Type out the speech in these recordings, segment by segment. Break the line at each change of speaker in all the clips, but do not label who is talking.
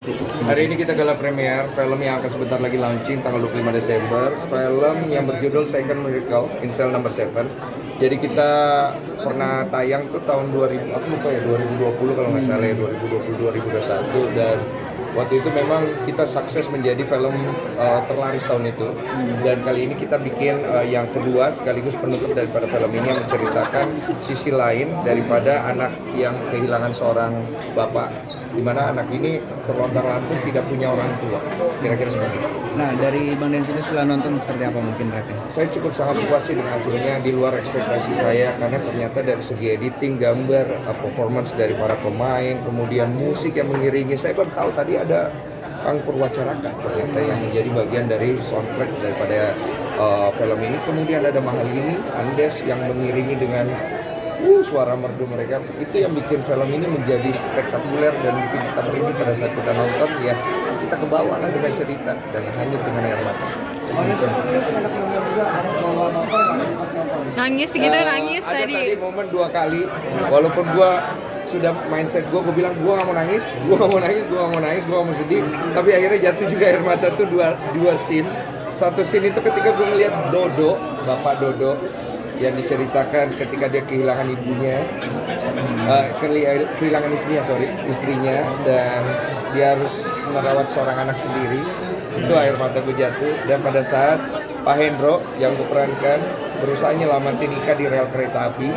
Hari ini kita gala premier film yang akan sebentar lagi launching tanggal 25 Desember. Film yang berjudul Second Miracle in Cell Number 7. Jadi kita pernah tayang tuh tahun 2000, aku lupa ya, 2020 kalau nggak salah ya, 2020 2021, dan waktu itu memang kita sukses menjadi film terlaris tahun itu. Dan kali ini kita bikin yang kedua sekaligus penutup daripada film ini yang menceritakan sisi lain daripada anak yang kehilangan seorang bapak, di mana anak ini terlontar-lantung tidak punya orang tua, kira-kira seperti itu.
Nah, dari Bang Den sendiri setelah nonton seperti apa mungkin rating?
Saya cukup sangat puas sih dengan hasilnya, di luar ekspektasi saya, karena ternyata dari segi editing, gambar, performance dari para pemain, kemudian musik yang mengiringi. Saya baru tahu tadi ada Kang Purwacaraka ternyata yang menjadi bagian dari soundtrack daripada film ini. Kemudian ada Mahalini, Andes yang mengiringi dengan suara merdu mereka. Itu yang bikin film ini menjadi spektakuler dan bikin kita merinding pada saat kita nonton. Ya, kita kebawa lah dengan cerita dan hanyut dengan air mata.
Nangis gitu, nangis
ada
tadi.
Tadi momen 2 kali, walaupun gua sudah mindset gue bilang gue nggak mau nangis, gue nggak mau sedih, tapi akhirnya jatuh juga air mata tuh dua scene. Satu scene itu ketika gue ngeliat Dodo, Bapak Dodo, yang diceritakan ketika dia kehilangan ibunya, kehilangan istrinya, dan dia harus merawat seorang anak sendiri. Itu air mata gue jatuh. Dan pada saat Pak Hendro yang gue perankan berusaha nyelamatin Ika di rel kereta api,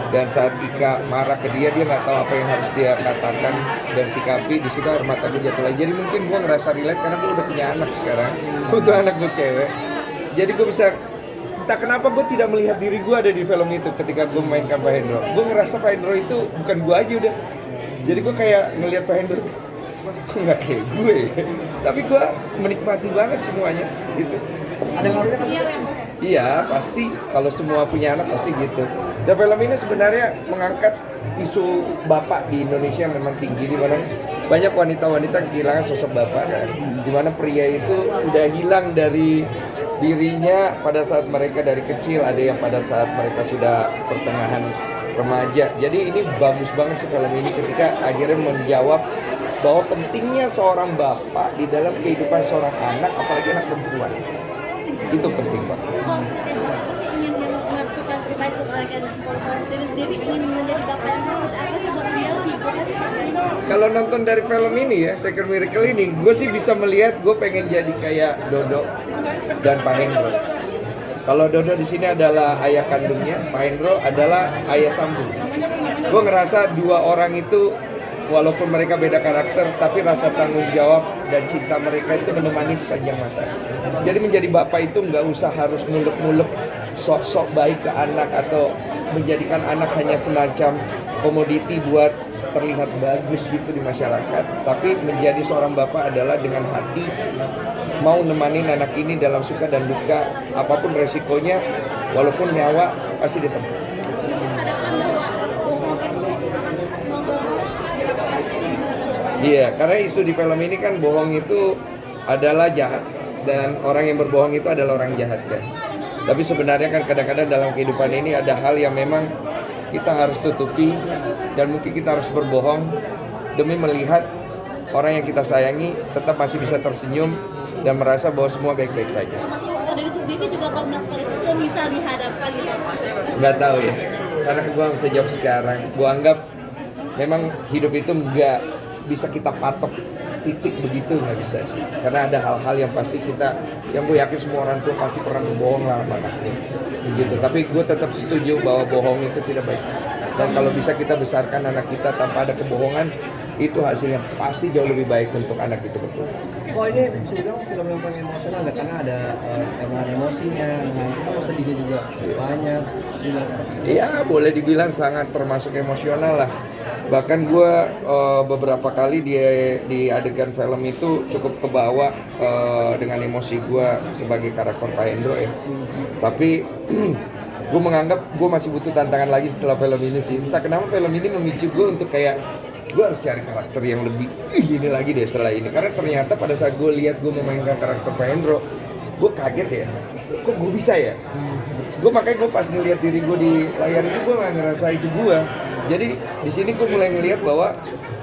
dan saat Ika marah ke dia nggak tahu apa yang harus dia katakan dan sikapi, di situ air mata gue jatuh lagi. Jadi mungkin gue ngerasa relate karena gue udah punya anak sekarang, untuk anak gue cewek. Jadi gue bisa, entah kenapa gue tidak melihat diri gue ada di film itu ketika gue mainkan Pak Hendro. Gue ngerasa Pak Hendro itu bukan gue aja udah. Jadi gue kayak ngelihat Pak Hendro tuh, kok nggak kayak gue ya? Tapi gue menikmati banget semuanya gitu. Ada ngaruhnya kan? Iya, pasti. Kalau semua punya anak pasti gitu. Dan film ini sebenarnya mengangkat isu bapak di Indonesia memang tinggi, di mana banyak wanita-wanita kehilangan sosok bapak, kan? Di mana pria itu udah hilang dari dirinya pada saat mereka dari kecil, ada yang pada saat mereka sudah pertengahan remaja. Jadi ini bagus banget sih film ini ketika akhirnya menjawab bahwa pentingnya seorang bapak di dalam kehidupan seorang anak, apalagi anak perempuan. Itu penting banget.
Ingin melakukan pribadi untuk sendiri ingin menjadi bapak yang bagus, apa sih buat dia figur?
Kalau nonton dari film ini ya, Second Miracle ini, gue sih bisa melihat gue pengen jadi kayak Dodo dan Pak Hendro. Kalau Dodo di sini adalah ayah kandungnya, Pak Hendro adalah ayah sambung. Gue ngerasa dua orang itu walaupun mereka beda karakter, tapi rasa tanggung jawab dan cinta mereka itu menemani sepanjang masa. Jadi menjadi bapak itu nggak usah harus muluk-muluk sok-sok baik ke anak atau menjadikan anak hanya semacam komoditi buat terlihat bagus gitu di masyarakat. Tapi menjadi seorang bapak adalah dengan hati mau nemanin anak ini dalam suka dan duka, apapun resikonya, walaupun nyawa pasti ditempuh. Iya, karena isu di film ini kan bohong itu adalah jahat, dan orang yang berbohong itu adalah orang jahat, kan. Tapi sebenarnya kan kadang-kadang dalam kehidupan ini ada hal yang memang kita harus tutupi, dan mungkin kita harus berbohong demi melihat orang yang kita sayangi tetap masih bisa tersenyum dan merasa bahwa semua baik-baik saja.
Dari itu sendiri juga kalau melakukan itu bisa dihadapkan gitu.
Nggak tahu ya, karena gue nggak bisa jawab sekarang. Gue anggap memang hidup itu nggak bisa kita patok titik begitu, nggak bisa sih, karena ada hal-hal yang pasti kita, yang gue yakin semua orang tua pasti pernah berbohong lah sama anaknya gitu. Tapi gue tetap setuju bahwa bohong itu tidak baik, dan kalau bisa kita besarkan anak kita tanpa ada kebohongan, itu hasilnya pasti jauh lebih baik untuk anak itu betul.
Oh, ini bisa dibilang film yang paling emosional nggak? Karena ada tema emosinya, nah sedihnya juga banyak.
Iya, boleh dibilang sangat termasuk emosional lah. Bahkan gue beberapa kali di adegan film itu cukup kebawa dengan emosi gue sebagai karakter Pak Hendro ya. Tapi gue menganggap gue masih butuh tantangan lagi setelah film ini sih. Entah kenapa film ini memicu gue untuk kayak gue harus cari karakter yang lebih gini lagi deh setelah ini. Karena ternyata pada saat gue lihat gue memainkan karakter Pak Hendro, gue kaget ya, kok gue bisa ya. Makanya gue pas ngeliat diri gue di layar itu, gue nggak ngerasa itu gue. Jadi di sini gue mulai ngeliat bahwa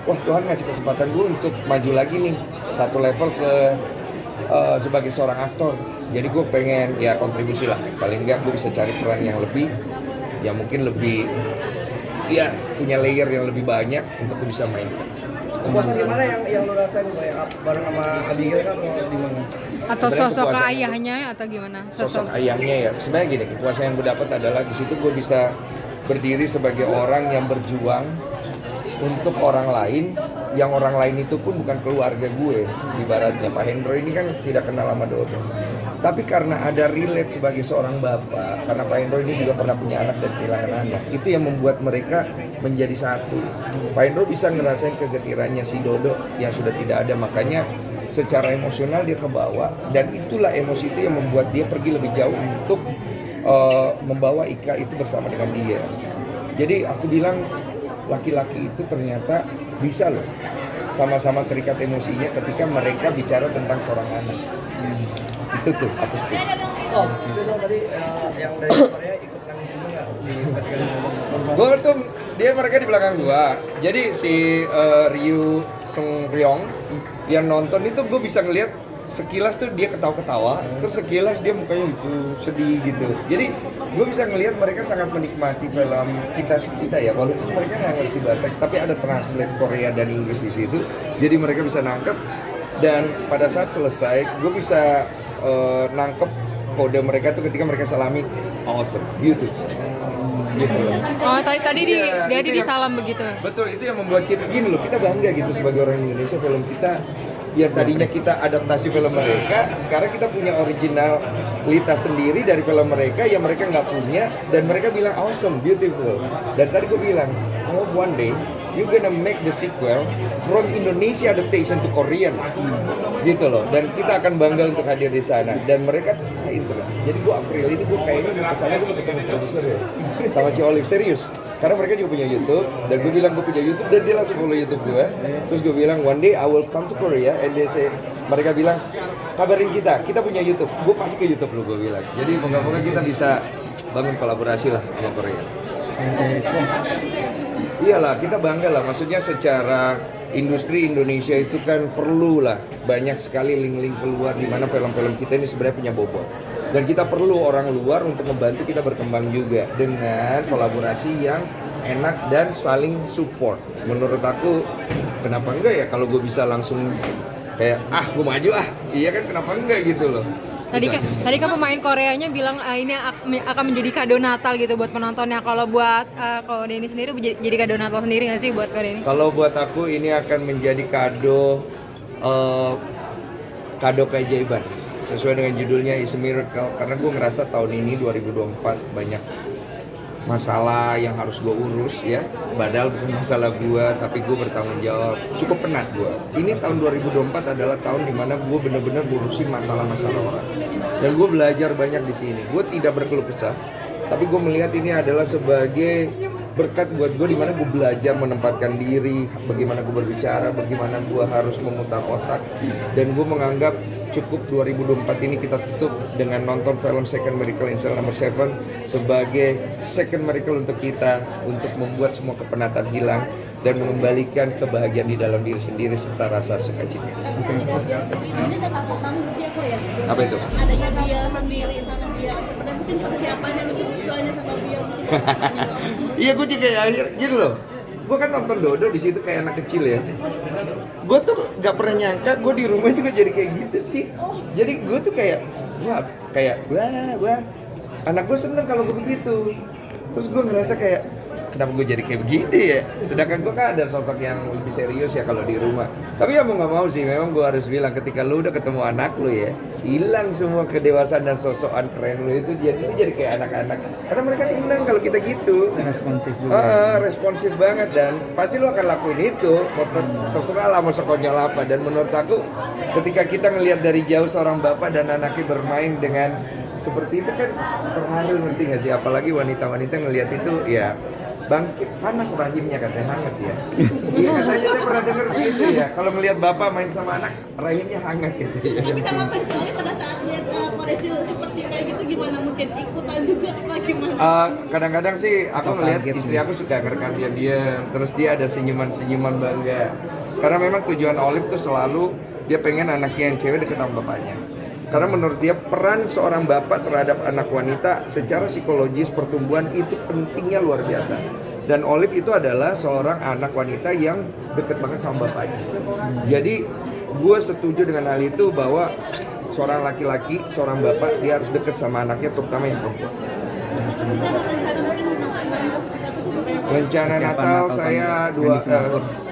wah Tuhan ngasih kesempatan gue untuk maju lagi nih satu level ke sebagai seorang aktor. Jadi gue pengen ya kontribusi lah, paling enggak gue bisa cari peran yang lebih, ya mungkin lebih, ya punya layer yang lebih banyak untuk gue bisa mainkan.
Kepuasan gimana yang lu rasain kayak bareng sama Abigail kan atau gimana?
Atau
Sebenarnya
sosok
kepuasan-
ayahnya atau gimana?
Sosok ayahnya ya, sebenarnya gini, kepuasan yang gue dapat adalah di situ gue bisa berdiri sebagai orang yang berjuang untuk orang lain, yang orang lain itu pun bukan keluarga gue. Ibaratnya Pak Hendro ini kan tidak kenal sama Dodo, tapi karena ada relate sebagai seorang bapak, karena Pak Hendro ini juga pernah punya anak dan kehilangan anak, itu yang membuat mereka menjadi satu. Pak Hendro bisa ngerasain kegetirannya si Dodo yang sudah tidak ada, makanya secara emosional dia kebawa, dan itulah emosi itu yang membuat dia pergi lebih jauh untuk membawa Ika itu bersama dengan dia. Jadi aku bilang laki-laki itu ternyata bisa loh sama-sama terikat emosinya ketika mereka bicara tentang seorang anak. Itu tuh aku setuju.
Oh, itu dong tadi yang dari Korea ikut nangis juga nggak di ketika nonton?
Gue tuh mereka di belakang gua. Jadi si Ryu Sung Ryong yang nonton itu gue bisa ngeliat sekilas tuh dia ketawa-ketawa, terus sekilas dia mukanya gitu sedih gitu. Jadi gue bisa ngelihat mereka sangat menikmati film kita ya, walaupun mereka nggak ngerti bahasa, tapi ada translate Korea dan Inggris di situ. Jadi mereka bisa nangkep, dan pada saat selesai gue bisa nangkep kode mereka tuh ketika mereka salami, awesome, beautiful. Gitu loh.
Oh, tadi
Iya,
dia
itu
di
yang-
salam begitu.
Betul, itu yang membuat kita gini loh, kita bangga gitu sebagai orang Indonesia. Film kita yang tadinya kita adaptasi film mereka, sekarang kita punya originalitas sendiri dari film mereka yang mereka nggak punya, dan mereka bilang awesome, beautiful. Dan tadi gue bilang, I hope one day you gonna make the sequel from Indonesia adaptation to Korean, gitu loh. Dan kita akan bangga untuk hadir di sana. Dan mereka interest. Jadi gue April ini gue kayaknya mau kesana, gue mau ketemu produser ya, sama Ci Olive, serius. Karena mereka juga punya YouTube, dan gue bilang gue punya YouTube, dan dia langsung follow YouTube gue. Terus gue bilang one day I will come to Korea, and they say, mereka bilang kabarin kita punya YouTube. Gue pasti ke YouTube lo, gue bilang. Jadi moga-moga kita bisa bangun kolaborasi lah sama Korea. Iyalah, kita bangga lah. Maksudnya secara industri Indonesia itu kan perlu lah banyak sekali link-link keluar di mana film-film kita ini sebenarnya punya bobot. Dan kita perlu orang luar untuk membantu kita berkembang juga dengan kolaborasi yang enak dan saling support. Menurut aku, kenapa enggak ya kalau gue bisa langsung kayak gue maju iya kan, kenapa enggak gitu loh.
Tadi kan pemain Koreanya bilang ini akan menjadi kado Natal gitu buat penontonnya. Kalau buat kalau Denny sendiri jadi kado Natal sendiri nggak sih buat Korea ini?
Kalau buat aku ini akan menjadi kado keajaiban. Sesuai dengan judulnya Is a Miracle, karena gue ngerasa tahun ini 2024 banyak masalah yang harus gue urus ya, padahal bukan masalah gue, tapi gue bertanggung jawab. Cukup penat gue. Ini tahun 2024 adalah tahun dimana gue benar-benar ngurusin masalah-masalah orang, dan gue belajar banyak di sini. Gue tidak berkeluh kesah, tapi gue melihat ini adalah sebagai berkat buat gue, dimana gue belajar menempatkan diri, bagaimana gue berbicara, bagaimana gue harus memutar otak. Dan gue menganggap cukup 2024 ini kita tutup dengan nonton film Second Miracle in Cell Number 7 sebagai second miracle untuk kita, untuk membuat semua kepenatan hilang dan mengembalikan kebahagiaan di dalam diri sendiri serta rasa sukacita.
Ini ada kakak tanggung dia kok ya?
Apa itu?
Adanya dia sendiri sama dia, sebenarnya mungkin persiapannya lucu-lucuannya sama dia.
Iya, gue juga ya, gini loh. Gue kan nonton Dodo di situ kayak anak kecil ya. Gue tuh gak pernah nyangka gue di rumah juga jadi kayak gitu sih. Jadi gue tuh kayak wah, anak gue seneng kalau gue begitu. Terus gue ngerasa kayak, kenapa gue jadi kayak begini ya? Sedangkan gue kan ada sosok yang lebih serius ya kalau di rumah. Tapi ya mau nggak mau sih, memang gue harus bilang ketika lu udah ketemu anak lu ya, hilang semua kedewasaan dan sosokan keren lu itu, jadi kayak anak-anak. Karena mereka seneng kalau kita gitu.
Responsif juga.
Responsif banget, dan pasti lu akan lakuin itu. Mau terserah lah mau sekonyol apa. Dan menurut aku, ketika kita ngelihat dari jauh seorang bapak dan anaknya bermain dengan seperti itu kan terharu, ngerti nggak sih? Apalagi wanita-wanita ngelihat itu ya bangkit panas rahimnya katanya hangat ya. Iya katanya saya pernah dengar begitu ya. Kalau melihat bapak main sama anak rahimnya hangat gitu ya.
Tapi tanggapan Coli pada saat lihat kondisi seperti kayak gitu gimana, mungkin ikutan juga apa gimana?
Kadang-kadang sih aku ngelihat istri aku suka ngerekam diam-diam, terus dia ada senyuman-senyuman bangga. Karena memang tujuan Olive tuh selalu dia pengen anaknya yang cewek deket sama bapaknya. Karena menurut dia peran seorang bapak terhadap anak wanita secara psikologis pertumbuhan itu pentingnya luar biasa. Dan Olive itu adalah seorang anak wanita yang deket banget sama bapaknya. Jadi gue setuju dengan hal itu bahwa seorang laki-laki, seorang bapak dia harus deket sama anaknya terutama yang perempuan. Rencana Natal saya
Natal di Singapura.